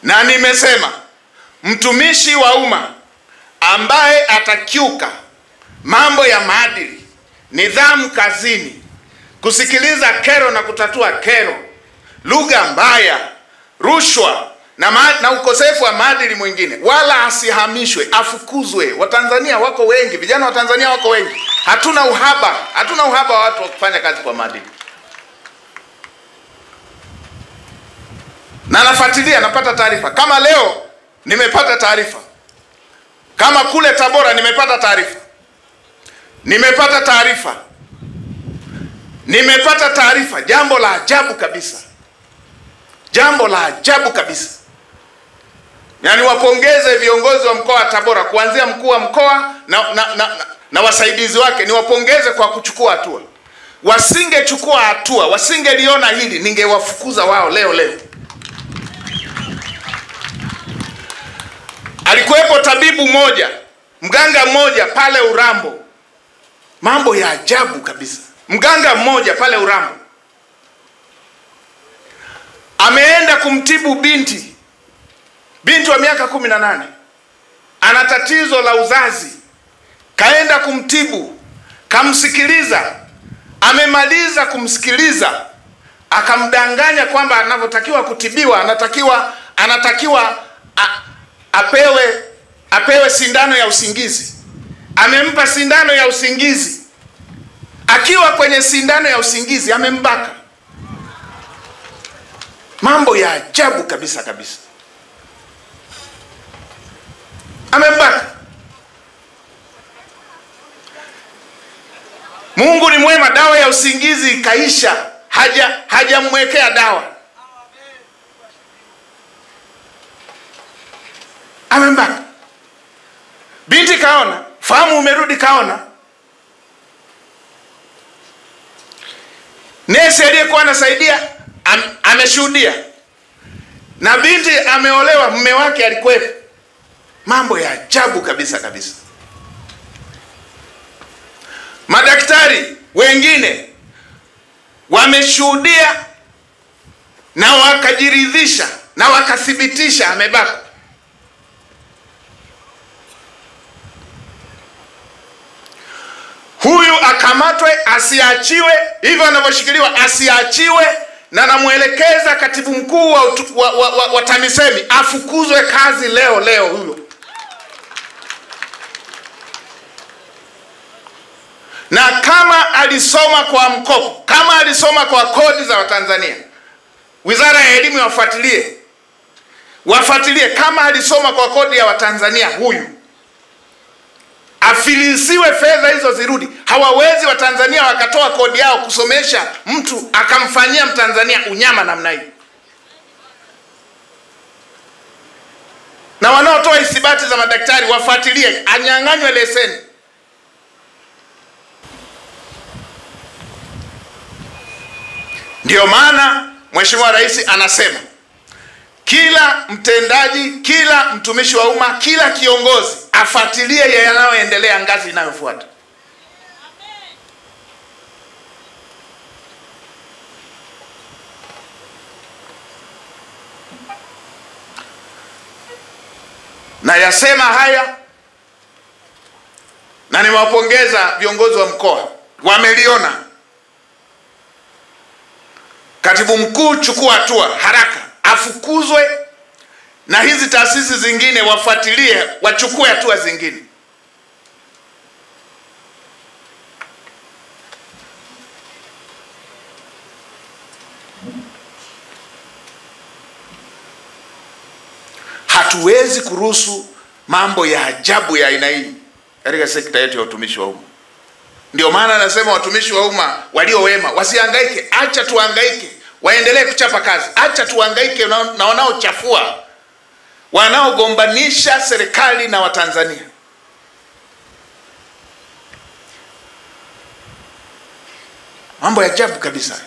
Na nimesema mtumishi wa umma ambaye atakiuka mambo ya maadili, nidhamu kazini, kusikiliza kero na kutatua kero, lugha mbaya, rushwa na ukosefu wa maadili mwingine, wala asihamishwe, afukuzwe. Watanzania wako wengi, vijana wa Tanzania wako wengi. Hatuna uhaba wa watu wa kufanya kazi kwa maadili. Na nafuatilia, napata taarifa. Kama leo nimepata taarifa, kama kule Tabora nimepata taarifa, jambo la ajabu kabisa. Yani wapongeze viongozi wa mkoa wa Tabora, kuanzia mkuu wa mkoa na wasaidizi wake, ni wapongeze kwa kuchukua hatua. Wasingechukua hatua, wasingeliona hili, ningewafukuza wao leo. Alikuwepo tabibu mmoja, mganga mmoja pale Urambo. Mambo ya ajabu kabisa. Mganga mmoja pale Urambo ameenda kumtibu binti wa miaka 18. Ana tatizo la uzazi. Kaenda kumtibu, kamsikiliza. Amemaliza kumsikiliza, akamdanganya kwamba anavyotakiwa kutibiwa, anatakiwa apewe sindano ya usingizi. Amempa sindano ya usingizi. Akiwa kwenye sindano ya usingizi amembaka. Mambo ya ajabu kabisa. Amembaka. Mungu ni mwema, dawa ya usingizi ikaisha. Hajamwekea dawa. Amembaka. Binti kaona, fahamu umerudi kaona. Nesi aliyekuwa anasaidia ameshuhudia. Na binti ameolewa, mume wake alikuwepo. Mambo ya ajabu kabisa. Madaktari wengine wameshuhudia na wakajiridhisha na wakathibitisha amebaka. Huyu akamatwe, asiachiwe, hivyo anavyoshikiliwa asiachiwe, na namuelekeza katibu mkuu wa TAMISEMI afukuzwe kazi leo huyo. Na kama alisoma kwa mkopo, kama alisoma kwa kodi za Watanzania, Wizara ya Elimu wafuatilie kama alisoma kwa kodi ya Watanzania, huyu afilisiwe, fedha hizo zirudi. Hawawezi Watanzania wakatoa kodi yao kusomesha mtu akamfanyia Mtanzania unyama namna hii. Na wanaotoa ithibati za madaktari wafuatilie, anyang'anywe leseni. Ndio maana Mheshimiwa Rais anasema kila mtendaji, kila mtumishi wa umma, kila kiongozi afuatilie yanayoendelea ngazi inayofuata. Na yasema haya, na nimewapongeza viongozi wa mkoa, wameliona. Katibu mkuu, chukua hatua haraka, afukuzwe, na hizi taasisi zingine wafuatilie, wachukue hatua zingine. Hatuwezi kuruhusu mambo ya ajabu ya aina hii katika sekta yetu ya utumishi wa umma. Ndio maana nasema watumishi wa umma walio wema wasihangaike. Acha tuhangaike, waendelee kuchapa kazi. Acha tuhangaike na wanaochafua, wanaogombanisha serikali na Watanzania. Mambo ya ajabu kabisa.